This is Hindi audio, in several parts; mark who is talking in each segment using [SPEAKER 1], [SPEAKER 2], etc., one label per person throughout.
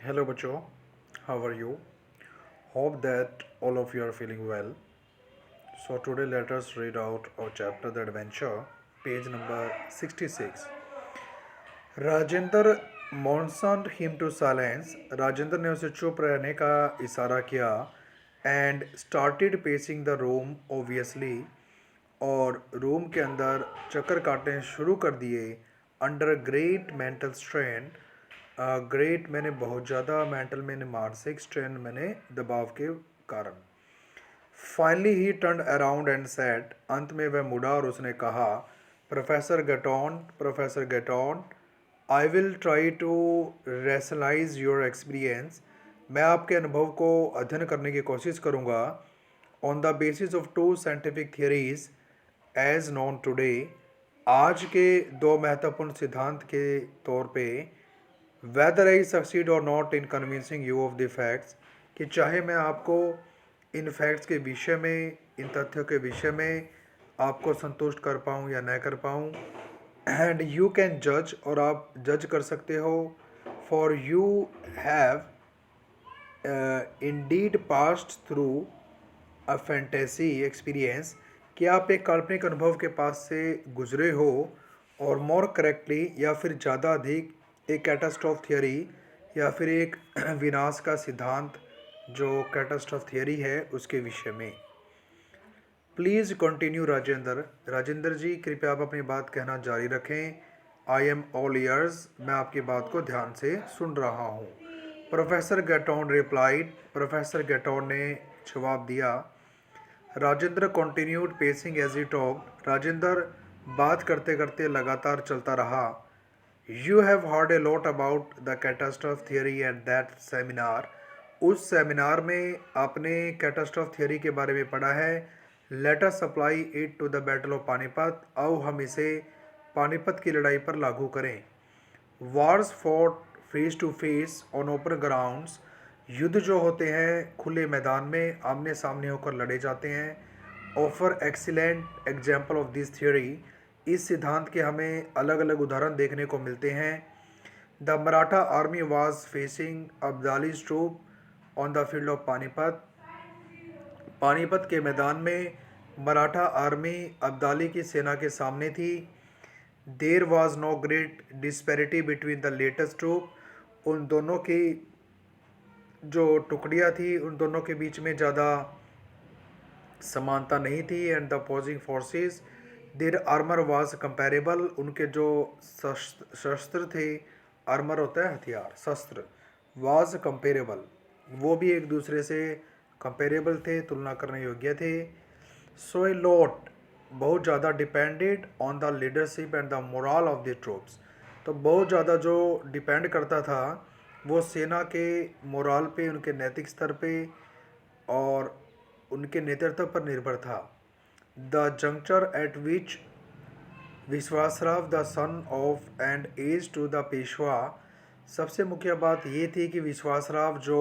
[SPEAKER 1] Hello, Bacho. How are you? Hope that all of you are feeling well. So, today let us read out our chapter The Adventure, page number 66. Rajendra motioned him to silence. Rajendra ने उसे चुप रहने का इशारा किया and started pacing the room obviously और रूम के अंदर चक्कर काटने शुरू कर दिए under great mental strain. Great मैंने बहुत ज़्यादा, मेंटल मैंने मानसिक, स्ट्रेन मैंने दबाव के कारण। Finally he turn around and said, अंत में वह मुड़ा और उसने कहा, professor Gaiton, I will try to rationalize your experience. मैं आपके अनुभव को अध्ययन करने की कोशिश करूँगा on the basis of two scientific theories as known today. आज के दो महत्वपूर्ण सिद्धांत के तौर पे वेदर आई सक्सीड और not in convincing you of the facts, कि चाहे मैं आपको इन फैक्ट्स के विषय में, इन तथ्यों के विषय में आपको संतुष्ट कर पाऊँ या न कर पाऊँ। एंड यू कैन जज, और आप जज कर सकते हो। For you have Indeed past through a fantasy experience, कि आप एक काल्पनिक अनुभव के पास से गुजरे हो, और मोर करेक्टली या फिर ज़्यादा अधिक एक कैटास्ट्रॉफ थियरी या फिर एक विनाश का सिद्धांत जो कैटास्ट्रॉफ थियरी है उसके विषय में। Please continue Rajendra. राजेंद्र जी कृपया आप अपनी बात कहना जारी रखें। आई एम ऑल ईयर्स, मैं आपकी बात को ध्यान से सुन रहा हूँ। Professor Gaiton replied, professor Gaiton ने जवाब दिया। Rajendra continued pacing as he talk, Rajendra बात करते करते लगातार चलता रहा। You have heard a lot about the catastrophe theory at that seminar, उस सेमिनार में आपने कैटास्ट्रॉफ थियरी के बारे में पढ़ा है। Let us apply it to the battle of Panipat, आओ हम इसे पानीपत की लड़ाई पर लागू करें। Wars fought face to face on open grounds, युद्ध जो होते हैं खुले मैदान में आमने सामने होकर लड़े जाते हैं। Offer excellent example of this theory, इस सिद्धांत के हमें अलग अलग उदाहरण देखने को मिलते हैं। The Maratha army was facing Abdali's troop on the field of Panipat, Panipat के मैदान में मराठा आर्मी अब्दाली की सेना के सामने थी। There was no great disparity between the latest troop, उन दोनों की जो टुकड़ियाँ थी उन दोनों के बीच में ज़्यादा समानता नहीं थी। And the opposing forces there armour was comparable, उनके जो शस्त्र थे, आर्मर होता है हथियार, शस्त्र, वाज कंपेरेबल, वो भी एक दूसरे से कंपेरेबल थे, तुलना करने योग्य थे। सो ए लॉट, बहुत ज़्यादा depended on the leadership and the moral of the troops, तो बहुत ज़्यादा जो डिपेंड करता था वो सेना के मोरल पे, उनके नैतिक स्तर पे और उनके नेतृत्व पर निर्भर था। The juncture at which Vishwasrao the son of and as to the Peshwa, सबसे मुख्य बात ये थी कि विश्वासराव जो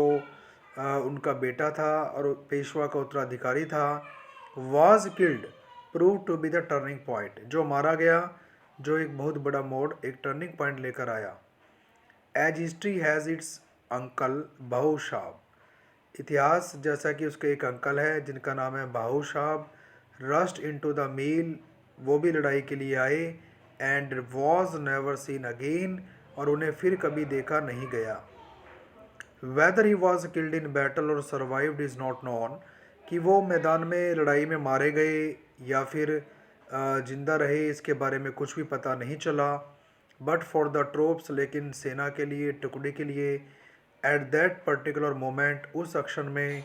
[SPEAKER 1] उनका बेटा था और पेशवा का उत्तराधिकारी था, was killed prove to be the turning point, जो मारा गया, जो एक बहुत बड़ा मोड़, एक टर्निंग पॉइंट लेकर आया। As history has its uncle Bhau Sahab, इतिहास जैसा कि उसके एक अंकल है जिनका नाम है बाहू साहब, रस्ट इनटू द मील, वो भी लड़ाई के लिए आए। And was never seen again, और उन्हें फिर कभी देखा नहीं गया। Weather he was killed in battle और सर्वाइव्ड इज़ नॉट नोन, कि वो मैदान में लड़ाई में मारे गए या फिर जिंदा रहे इसके बारे में कुछ भी पता नहीं चला। बट फॉर द ट्रूप्स, लेकिन सेना के लिए, टुकड़े के लिए, एट दैट पर्टिकुलर मोमेंट, उस अक्षण में,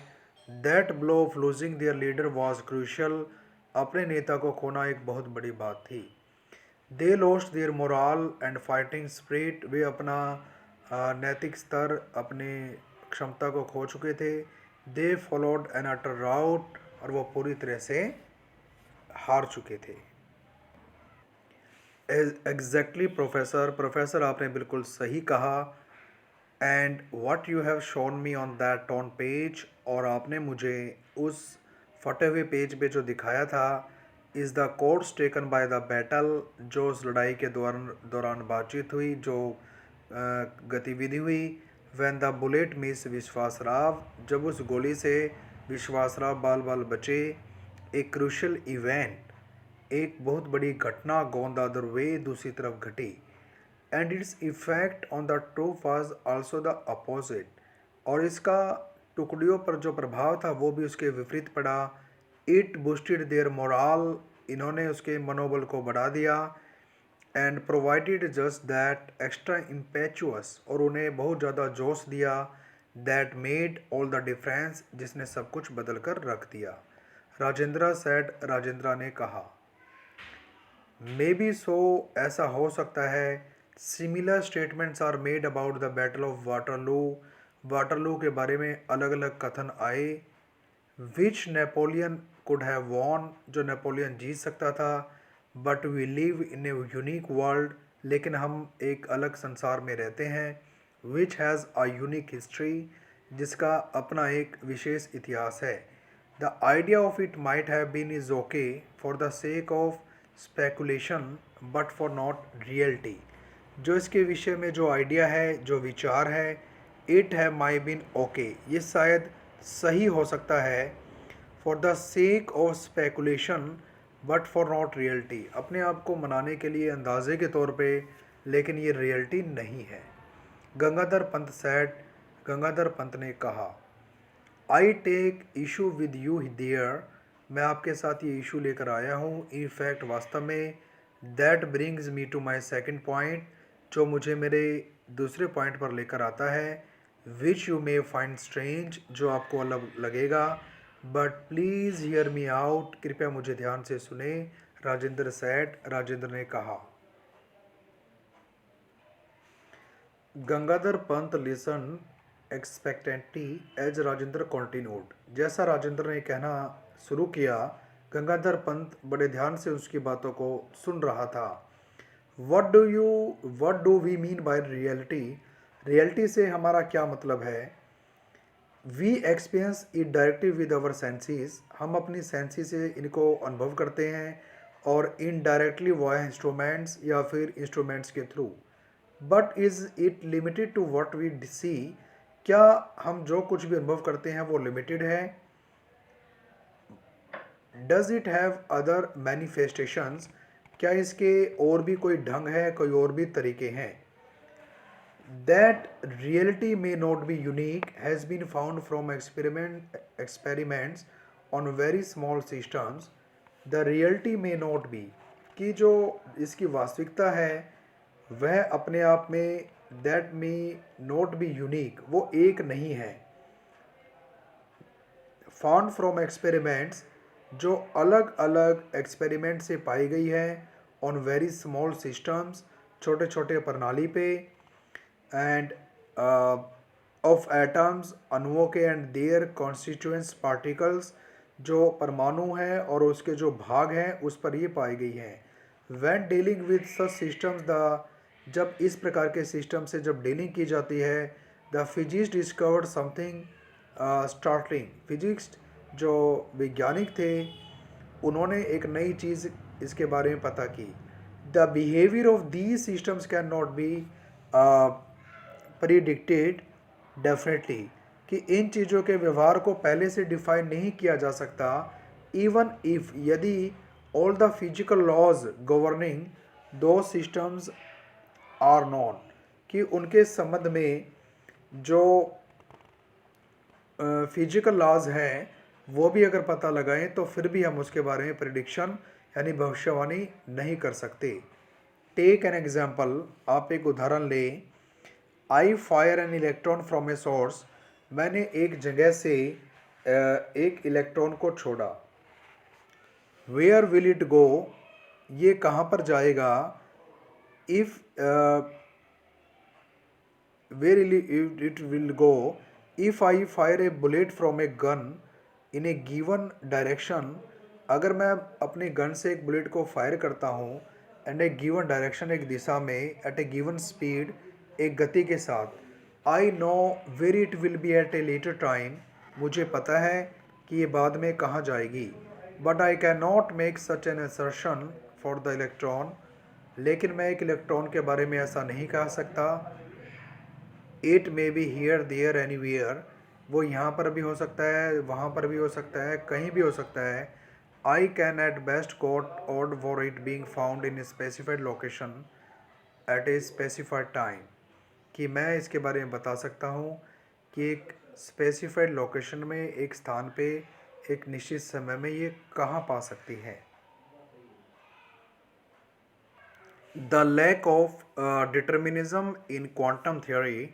[SPEAKER 1] that blow of losing their leader was crucial, अपने नेता को खोना एक बहुत बड़ी बात थी। They lost their moral and fighting spirit, वे अपना नैतिक स्तर, अपने क्षमता को खो चुके थे। दे फॉलोड एन अटर राउट, और वो पूरी तरह से हार चुके थे। एग्जैक्टली प्रोफेसर, प्रोफेसर आपने बिल्कुल सही कहा। And what you have shown me on that torn page, और आपने मुझे उस फटे हुए पेज पे जो दिखाया था, is the course taken by the battle, जो उस लड़ाई के दौरान बातचीत हुई, जो गतिविधि हुई, व्हेन द बुलेट मिस विश्वास राव, जब उस गोली से विश्वास राव बाल बाल बचे। एक क्रूशल इवेंट, एक बहुत बड़ी घटना गॉन द अदर वे, दूसरी तरफ घटी। And its effect on the troop was also the opposite, और इसका टुकड़ियों पर जो प्रभाव था वो भी उसके विपरीत पड़ा। इट बूस्टेड देयर मोराल, इन्होंने उसके मनोबल को बढ़ा दिया। And provided just that extra impetuous, और उन्हें बहुत ज़्यादा जोश दिया। That made all the difference, जिसने सब कुछ बदल कर रख दिया। राजेंद्र सेड, राजेंद्र ने कहा। मे बी सो, ऐसा हो सकता है। Similar statements are made about the battle of Waterloo, Waterloo के बारे में अलग अलग कथन आए। Which Napoleon could have won, जो नेपोलियन जीत सकता था। But we live in a unique world, लेकिन हम एक अलग संसार में रहते हैं। Which has a unique history, जिसका अपना एक विशेष इतिहास है। The idea of it might have been is okay for the sake of speculation but for not reality, जो इसके विषय में जो आइडिया है, जो विचार है, it have my been okay, ये शायद सही हो सकता है। For the sake of speculation but for not reality, अपने आप को मनाने के लिए, अंदाजे के तौर पे, लेकिन ये रियलिटी नहीं है। गंगाधर पंत सैड, गंगाधर पंत ने कहा। I take issue with you there, मैं आपके साथ ये इशू लेकर आया हूँ। इन फैक्ट, वास्तव में। That brings me to my second point, जो मुझे मेरे दूसरे पॉइंट पर लेकर आता है। Which you may find strange, जो आपको अलग लगेगा। But please hear me out, कृपया मुझे ध्यान से सुने। राजेंद्र सैड, राजेंद्र ने कहा। Gangadhar Pant listen expectantly as Rajendra continued, जैसा राजेंद्र ने कहना शुरू किया, गंगाधर पंत बड़े ध्यान से उसकी बातों को सुन रहा था। What do we mean by reality, reality से हमारा क्या मतलब है। We experience it directly with our senses, हम अपनी सेंसेस से इनको अनुभव करते हैं, और इनडायरेक्टली वाया इंस्ट्रूमेंट्स, या फिर इंस्ट्रूमेंट्स के through. But is it limited to what we see, क्या हम जो कुछ भी अनुभव करते हैं वो लिमिटेड है। Does it have other manifestations, क्या इसके और भी कोई ढंग है, कोई और भी तरीके हैं। That reality may not be unique has been found from experiments on very small systems. The reality may not be, कि जो इसकी वास्तविकता है वह अपने आप में, that may not be unique, वो एक नहीं है। फाउंड फ्रॉम एक्सपेरिमेंट्स, जो अलग अलग एक्सपेरिमेंट से पाई गई है। ऑन वेरी स्मॉल सिस्टम्स, छोटे छोटे प्रणाली पे। एंड ऑफ एटम्स, अणुओं के, एंड देयर कॉन्स्टिट्यूएंट्स पार्टिकल्स, जो परमाणु हैं और उसके जो भाग हैं उस पर ये पाई गई हैं। When dealing with such systems, the, जब इस प्रकार के सिस्टम से जब डीलिंग की जाती है, the physics discovered something startling, physics जो वैज्ञानिक थे उन्होंने एक नई चीज़ इसके बारे में पता की। The behaviour of these systems can not be predicted definitely, कि इन चीज़ों के व्यवहार को पहले से डिफाइन नहीं किया जा सकता। इवन इफ, यदि all the physical laws governing दो सिस्टम्स आर नॉन, कि उनके संबंध में जो फिजिकल लॉज हैं वो भी अगर पता लगाएं तो फिर भी हम उसके बारे में प्रिडिक्शन यानी भविष्यवाणी नहीं कर सकते। टेक एन एग्जाम्पल, आप एक उदाहरण लें। I fire an electron from a source, मैंने एक जगह से एक इलेक्ट्रॉन को छोड़ा। वेयर विल इट गो, ये कहाँ पर जाएगा। If where it will go if I fire a bullet from a gun in a given direction, अगर मैं अपने गन से एक बुलेट को फायर करता हूँ, एंड ए गिवन डायरेक्शन, एक दिशा में, एट ए गिवन स्पीड, एक गति के साथ। I know where it will be at a later time, मुझे पता है कि ये बाद में कहाँ जाएगी। But I can not make such an assertion for the electron, लेकिन मैं एक इलेक्ट्रॉन के बारे में ऐसा नहीं कह सकता। It may be here there anywhere, वो यहाँ पर भी हो सकता है, वहाँ पर भी हो सकता है, कहीं भी हो सकता है। I can at best quote odd for it being found in specified location at a specified time, कि मैं इसके बारे में बता सकता हूँ कि एक स्पेसिफाइड लोकेशन में, एक स्थान पे, एक निश्चित समय में ये कहाँ पा सकती है। The lack of determinism in quantum theory,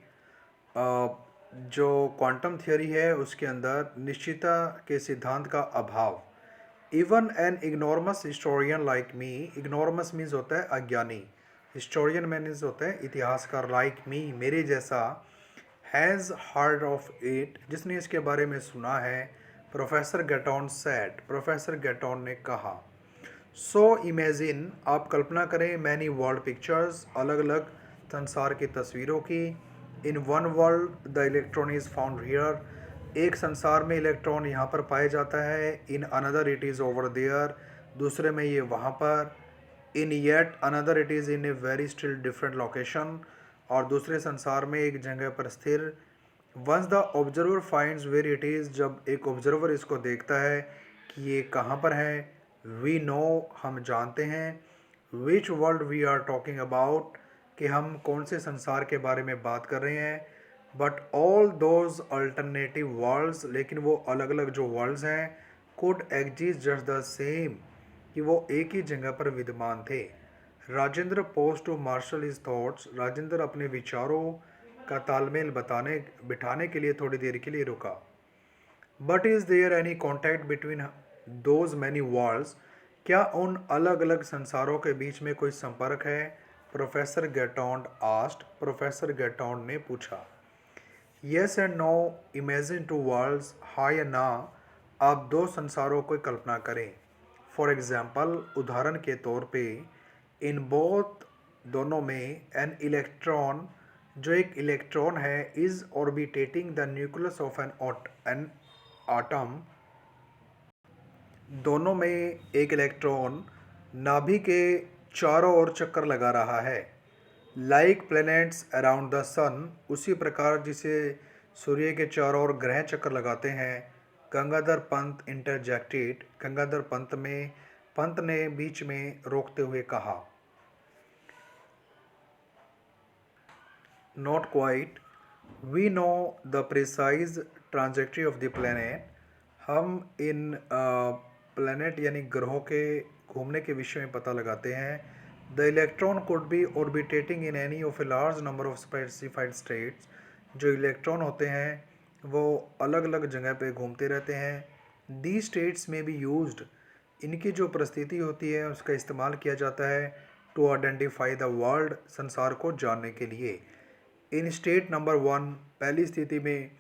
[SPEAKER 1] जो क्वांटम थियोरी है उसके अंदर निश्चितता के सिद्धांत का अभाव। Even an ignoramus historian like me, ignoramus means होता है अज्ञानी, हिस्टोरियन मीन्स होता है इतिहासकार, लाइक मी मेरे जैसा, हैज़ हर्ड ऑफ इट जिसने इसके बारे में सुना है। प्रोफेसर गेटॉन सेड, प्रोफेसर गेटॉन ने कहा। सो इमेजिन, आप कल्पना करें, मैनी वर्ल्ड पिक्चर्स, अलग अलग संसार की तस्वीरों की। In one world the electron is found here, एक संसार में इलेक्ट्रॉन यहाँ पर पाया जाता है। In another it is over there, दूसरे में ये वहाँ पर। In yet another it is in a very still different location, और दूसरे संसार में एक जगह पर स्थिर। Once the observer finds where it is, जब एक ऑब्जर्वर इसको देखता है कि ये कहाँ पर है। वी नो, हम जानते हैं। Which world we are talking about, कि हम कौन से संसार के बारे में बात कर रहे हैं। But all those alternative worlds, लेकिन वो अलग अलग जो वर्ल्ड्स हैं, could exist just the same, कि वो एक ही जगह पर विद्यमान थे। Rajendra pause to marshal his thoughts, Rajendra अपने विचारों का तालमेल बिठाने के लिए थोड़ी देर के लिए रुका। But is there any contact between those many worlds, क्या उन अलग अलग संसारों के बीच में कोई संपर्क है। Professor Gatond asked, professor Gatond ने पूछा। Yes and no, imagine two worlds, हाँ या ना, आप दो संसारों को कल्पना करें। फॉर एग्जाम्पल, उदाहरण के तौर पे, इन बोथ, दोनों में, एन इलेक्ट्रॉन, जो एक इलेक्ट्रॉन है, is orbiting the nucleus of an atom, दोनों में एक इलेक्ट्रॉन नाभि के चारों ओर चक्कर लगा रहा है। लाइक प्लैनेट्स अराउंड द सन, उसी प्रकार जिसे सूर्य के चारों ओर ग्रह चक्कर लगाते हैं। गंगाधर पंत इंटरजेक्टेड, गंगाधर पंत ने बीच में रोकते हुए कहा। Not quite, we know the precise trajectory of the planet, हम इन प्लैनेट यानी ग्रहों के घूमने के विषय में पता लगाते हैं। The electron could be orbiting in any of a large number of specified states, जो इलेक्ट्रॉन होते हैं वो अलग अलग जगह पे घूमते रहते हैं। दी स्टेट्स में भी यूज्ड, इनकी जो परिस्थिति होती है उसका इस्तेमाल किया जाता है। टू आइडेंटिफाई द वर्ल्ड, संसार को जानने के लिए। इन स्टेट नंबर 1, पहली स्थिति में,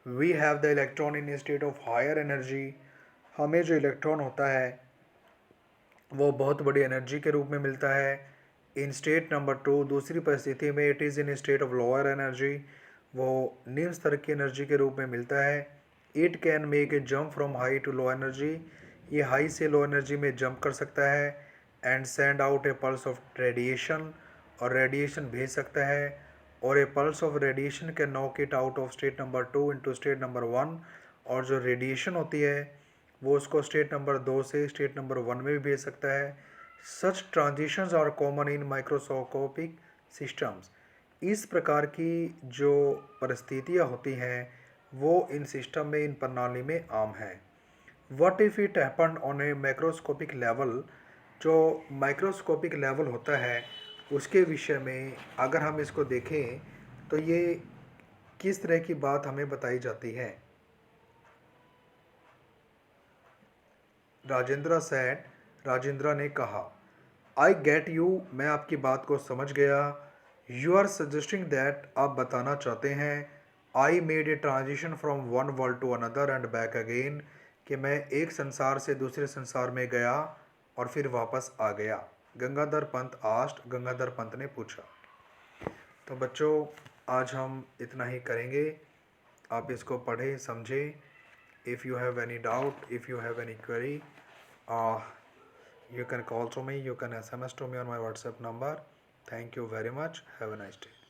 [SPEAKER 1] we have the electron in state of higher energy, हमें जो इलेक्ट्रॉन होता है वो बहुत बड़ी एनर्जी के रूप में मिलता है। इन स्टेट नंबर 2, दूसरी परिस्थिति में, it is in state of lower energy, वो निम्न स्तर की एनर्जी के रूप में मिलता है। It can make a jump from high to low energy, ये हाई से लो एनर्जी में जंप कर सकता है। And send out a pulse of radiation, और रेडिएशन भेज सकता है। और a pulse of radiation can knock it out of state number 2 into state number 1, और जो रेडिएशन होती है वो उसको स्टेट नंबर 2 से स्टेट नंबर 1 में भी भेज सकता है। Such transitions are common in microscopic systems, इस प्रकार की जो परिस्थितियाँ होती हैं वो इन सिस्टम में, इन प्रणाली में आम है। What if it happen on A microscopic level, जो माइक्रोस्कोपिक लेवल होता है उसके विषय में अगर हम इसको देखें तो ये किस तरह की बात हमें बताई जाती है। राजेंद्र सेड, राजेंद्र ने कहा। आई गेट यू, मैं आपकी बात को समझ गया। यू आर सजेस्टिंग दैट, आप बताना चाहते हैं, I made a transition from one world to another and back again, कि मैं एक संसार से दूसरे संसार में गया और फिर वापस आ गया। गंगाधर पंत आस्ट, गंगाधर पंत ने पूछा। तो बच्चों आज हम इतना ही करेंगे, आप इसको पढ़ें समझें। If you have any doubt, if you have any query, you can call to me, you can SMS to me on my WhatsApp number. Thank you very much. Have a nice day.